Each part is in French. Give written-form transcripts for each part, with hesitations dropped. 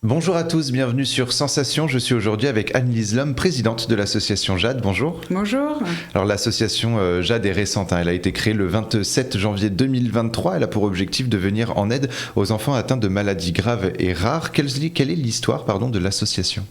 Bonjour à tous, bienvenue sur Sensation. Je suis aujourd'hui avec Anne-Lise Lhomme, présidente de l'association Jade. Bonjour. Bonjour. Alors l'association Jade est récente, elle a été créée le 27 janvier 2023. Elle a pour objectif de venir en aide aux enfants atteints de maladies graves et rares. Quelle est l'histoire de l'association ?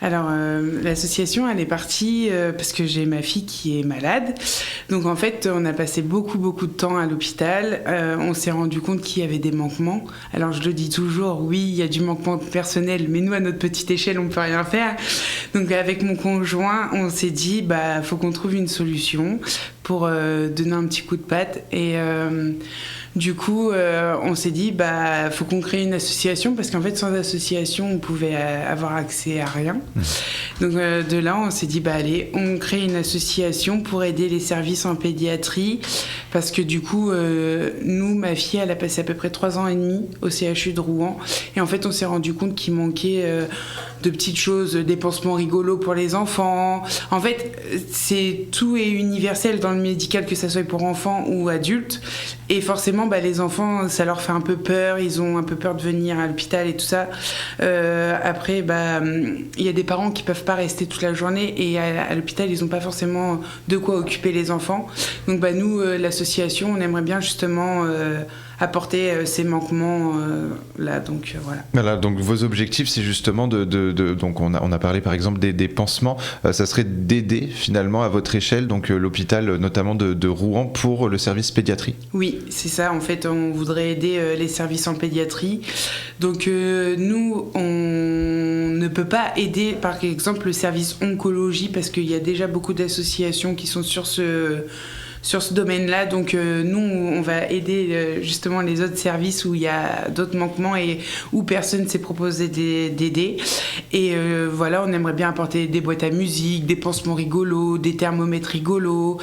Alors, l'association, elle est partie parce que j'ai ma fille qui est malade. Donc, en fait, on a passé beaucoup de temps à l'hôpital. On s'est rendu compte qu'il y avait des manquements. Alors, je le dis toujours, oui, il y a du manquement personnel, mais nous, à notre petite échelle, on ne peut rien faire. Donc, avec mon conjoint, on s'est dit, faut qu'on trouve une solution pour donner un petit coup de patte. Et du coup, on s'est dit, faut qu'on crée une association, parce qu'en fait, sans association, on pouvait avoir accès à rien. Donc de là, on s'est dit, allez, on crée une association pour aider les services en pédiatrie, parce que du coup, nous, ma fille, elle a passé à peu près 3 ans et demi au CHU de Rouen, et en fait, on s'est rendu compte qu'il manquait de petites choses, des pansements rigolos pour les enfants. En fait, tout est universel dans le médical, que ça soit pour enfants ou adultes, et forcément, les enfants, ça leur fait un peu peur, ils ont un peu peur de venir à l'hôpital et tout ça. Après, il y a des parents qui peuvent pas rester toute la journée, et à l'hôpital, ils n'ont pas forcément de quoi occuper les enfants. Donc nous, l'association, on aimerait bien justement apporter ces manquements là. Donc voilà. Voilà, donc vos objectifs, c'est justement donc on a parlé par exemple des pansements. Ça serait d'aider finalement à votre échelle, donc l'hôpital notamment de Rouen pour le service pédiatrie. Oui, c'est ça. En fait, on voudrait aider les services en pédiatrie. Donc nous, on ne peut pas aider par exemple le service oncologie, parce qu'il y a déjà beaucoup d'associations qui sont sur ce domaine-là. Donc nous, on va aider justement les autres services où il y a d'autres manquements et où personne s'est proposé d'aider. Et voilà, on aimerait bien apporter des boîtes à musique, des pansements rigolos, des thermomètres rigolos.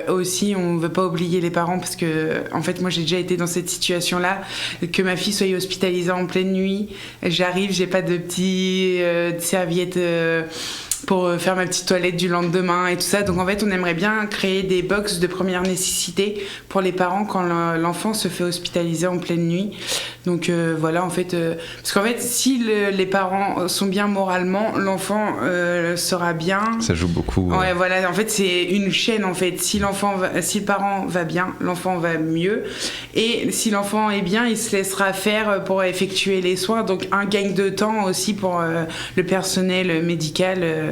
Aussi, on ne veut pas oublier les parents, parce que en fait, moi, j'ai déjà été dans cette situation-là, que ma fille soit hospitalisée en pleine nuit. J'arrive, j'ai pas de petites serviettes pour faire ma petite toilette du lendemain et tout ça. Donc en fait, on aimerait bien créer des box de première nécessité pour les parents quand l'enfant se fait hospitaliser en pleine nuit. Donc voilà, en fait, parce qu'en fait, si les parents sont bien moralement, l'enfant sera bien. Ça joue beaucoup. Ouais, voilà, en fait, c'est une chaîne, en fait. Si le parent va bien, l'enfant va mieux. Et si l'enfant est bien, il se laissera faire pour effectuer les soins. Donc un gain de temps aussi pour le personnel médical,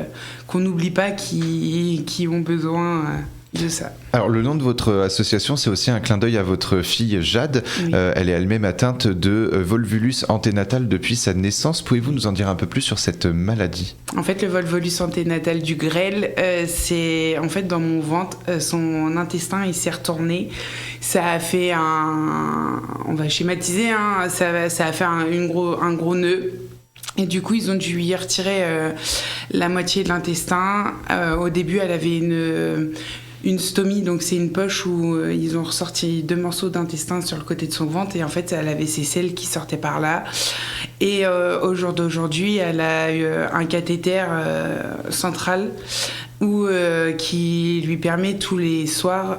qu'on n'oublie pas, qui ont besoin de ça. Alors le nom de votre association, c'est aussi un clin d'œil à votre fille Jade. Oui. Elle est elle-même atteinte de volvulus anténatal depuis sa naissance. Pouvez-vous nous en dire un peu plus sur cette maladie ? En fait, le volvulus anténatal du grêle, c'est en fait dans mon ventre, son intestin il s'est retourné. Ça a fait on va schématiser, ça a fait un gros nœud. Et du coup, ils ont dû y retirer la moitié de l'intestin. Au début, elle avait une stomie, donc c'est une poche où ils ont ressorti 2 morceaux d'intestin sur le côté de son ventre, et en fait, elle avait ses selles qui sortaient par là. Et au jour d'aujourd'hui, elle a eu un cathéter central qui lui permet tous les soirs,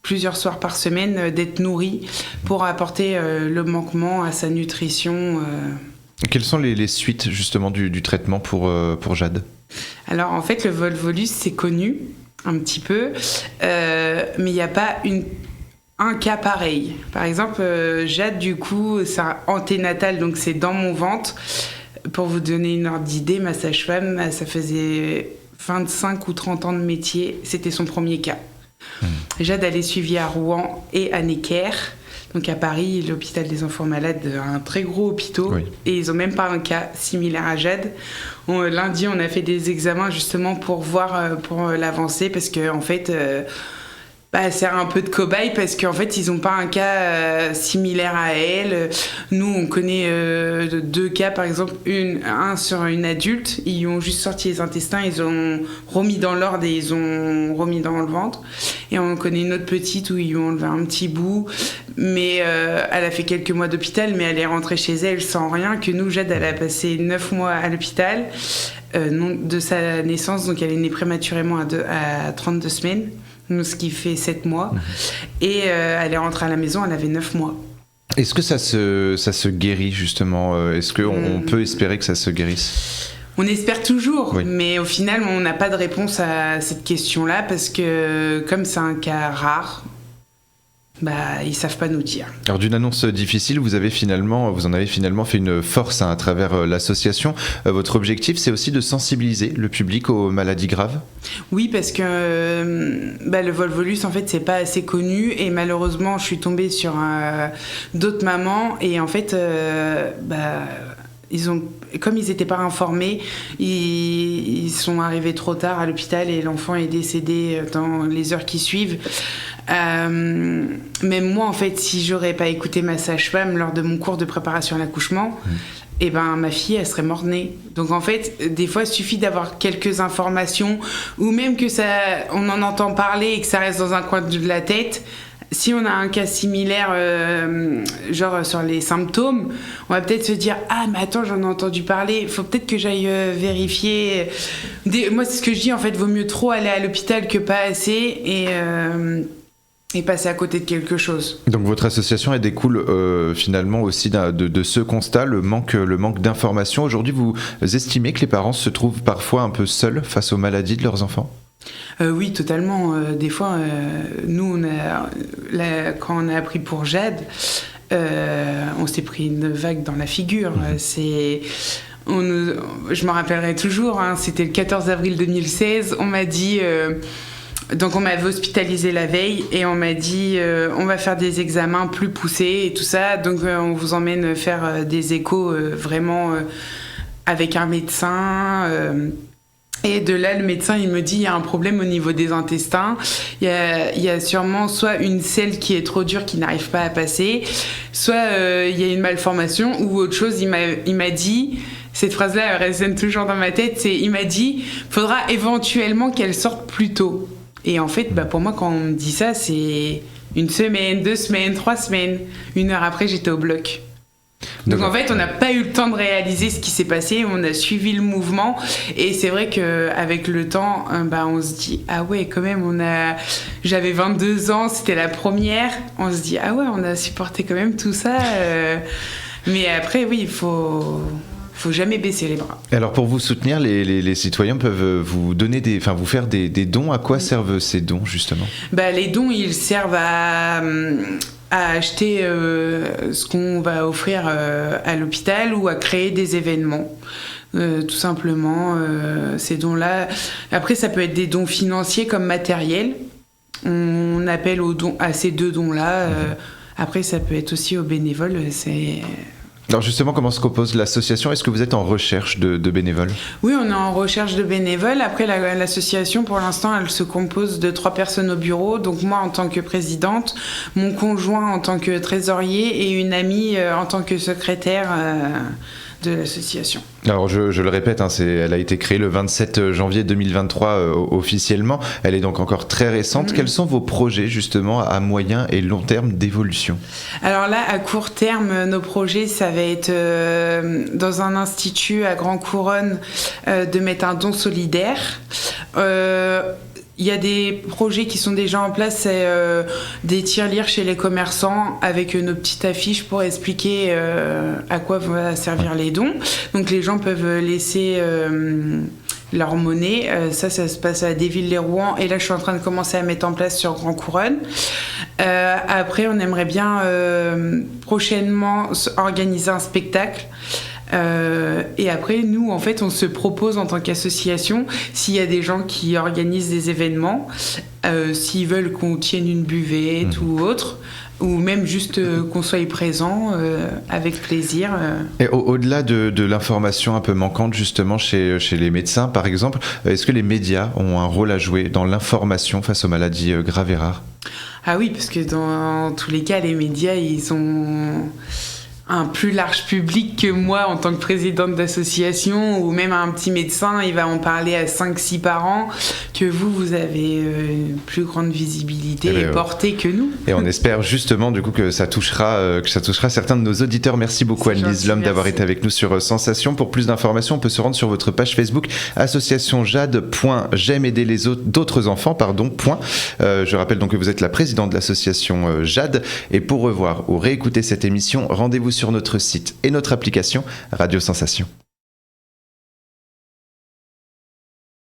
plusieurs soirs par semaine, d'être nourrie pour apporter le manquement à sa nutrition. Quelles sont les suites justement du traitement pour Jade ? Alors en fait, le volvulus, c'est connu un petit peu, mais il n'y a pas un cas pareil. Par exemple, Jade, du coup, c'est anténatal, donc c'est dans mon ventre. Pour vous donner une ordre d'idée, ma sage-femme, ça faisait 25 ou 30 ans de métier, c'était son premier cas. Jade, elle est suivie à Rouen et à Necker. Donc à Paris, l'hôpital des enfants malades, un très gros hôpital, oui. Et ils n'ont même pas un cas similaire à Jade. Lundi, on a fait des examens justement pour voir pour l'avancée, parce qu'en fait, c'est un peu de cobaye, parce qu'en fait, ils n'ont pas un cas similaire à elle. Nous, on connaît 2 cas, par exemple, un sur une adulte. Ils ont juste sorti les intestins, ils ont remis dans l'ordre et ils ont remis dans le ventre. Et on connaît une autre petite où ils ont enlevé un petit bout. Mais elle a fait quelques mois d'hôpital, mais elle est rentrée chez elle sans rien. Que nous, Jade, elle a passé 9 mois à l'hôpital de sa naissance. Donc, elle est née prématurément à 32 semaines. Ce qui fait 7 mois. Et elle est rentrée à la maison, elle avait 9 mois. Est-ce que ça se guérit justement? Est-ce qu'on peut espérer que ça se guérisse? On espère toujours, Oui. mais au final, on n'a pas de réponse à cette question-là parce que comme c'est un cas rare, ils savent pas nous dire. Alors d'une annonce difficile, vous en avez finalement fait une force à travers l'association. Votre objectif, c'est aussi de sensibiliser le public aux maladies graves? Oui, parce que le volvolus, en fait, c'est pas assez connu et malheureusement, je suis tombée sur d'autres mamans et en fait, comme ils n'étaient pas informés, ils sont arrivés trop tard à l'hôpital et l'enfant est décédé dans les heures qui suivent. Même moi, en fait, si j'aurais pas écouté ma sage-femme lors de mon cours de préparation à l'accouchement, ma fille, elle serait mort-née. Donc en fait, des fois, il suffit d'avoir quelques informations ou même que on en entend parler et que ça reste dans un coin de la tête. Si on a un cas similaire, genre sur les symptômes, on va peut-être se dire « Ah, mais attends, j'en ai entendu parler, il faut peut-être que j'aille vérifier. » Moi, c'est ce que je dis, en fait, vaut mieux trop aller à l'hôpital que pas assez et passer à côté de quelque chose. Donc votre association, elle découle finalement aussi de ce constat, le manque d'informations. Aujourd'hui, vous estimez que les parents se trouvent parfois un peu seuls face aux maladies de leurs enfants? Oui, totalement. Des fois, nous, quand on a appris pour Jade, on s'est pris une vague dans la figure. Je m'en rappellerai toujours, c'était le 14 avril 2016, on m'a dit... Donc on m'avait hospitalisée la veille et on m'a dit on va faire des examens plus poussés et tout ça, donc on vous emmène faire des échos vraiment avec un médecin... Et de là, le médecin, il me dit, il y a un problème au niveau des intestins. Il y a sûrement soit une selle qui est trop dure, qui n'arrive pas à passer, soit il y a une malformation ou autre chose. Il m'a dit, cette phrase-là, elle résonne toujours dans ma tête, il m'a dit, faudra éventuellement qu'elle sorte plus tôt. Et en fait, pour moi, quand on me dit ça, c'est 1 semaine, 2 semaines, 3 semaines. 1 heure après, j'étais au bloc. Donc en fait, on n'a pas eu le temps de réaliser ce qui s'est passé, on a suivi le mouvement et c'est vrai qu'avec le temps, on se dit ah ouais quand même j'avais 22 ans, c'était la première, on se dit ah ouais on a supporté quand même tout ça, mais après oui il faut jamais baisser les bras. Alors pour vous soutenir, les citoyens peuvent vous donner vous faire des dons. À quoi servent ces dons justement? Les dons ils servent à acheter ce qu'on va offrir à l'hôpital ou à créer des événements. Tout simplement, ces dons-là. Après, ça peut être des dons financiers comme matériels. On appelle à ces 2 dons-là. Après, ça peut être aussi aux bénévoles. Alors justement, comment se compose l'association? Est-ce que vous êtes en recherche de bénévoles? Oui, on est en recherche de bénévoles. Après, l'association, pour l'instant, elle se compose de 3 personnes au bureau. Donc moi, en tant que présidente, mon conjoint en tant que trésorier et une amie en tant que secrétaire de l'association. Alors je le répète, elle a été créée le 27 janvier 2023 officiellement. Elle est donc encore très récente. Quels sont vos projets justement à moyen et long terme d'évolution? Alors là, à court terme, nos projets, ça va être dans un institut à Grand Couronne de mettre un don solidaire. Il y a des projets qui sont déjà en place, c'est des tirelires chez les commerçants avec nos petites affiches pour expliquer à quoi vont servir les dons. Donc les gens peuvent laisser leur monnaie. Ça se passe à Desvilles-les-Rouen et là je suis en train de commencer à mettre en place sur Grand Couronne. Après on aimerait bien prochainement organiser un spectacle. Et après, nous, en fait, on se propose en tant qu'association, s'il y a des gens qui organisent des événements, s'ils veulent qu'on tienne une buvette ou autre, ou même juste qu'on soit présent avec plaisir. Et au-delà de l'information un peu manquante justement chez les médecins, par exemple, est-ce que les médias ont un rôle à jouer dans l'information face aux maladies graves et rares? Ah oui, parce que dans tous les cas, les médias, ils ont un plus large public que moi en tant que présidente d'association, ou même un petit médecin, il va en parler à 5-6 parents, que vous avez une plus grande visibilité et portée que nous. Et on espère justement du coup que ça touchera certains de nos auditeurs. Merci beaucoup Anne-Lise Lhomme d'avoir été avec nous sur Sensation. Pour plus d'informations, on peut se rendre sur votre page Facebook associationjade.j'aime aider les autres d'autres enfants. Je rappelle donc que vous êtes la présidente de l'association Jade, et pour revoir ou réécouter cette émission, rendez-vous sur notre site et notre application Radio Sensation.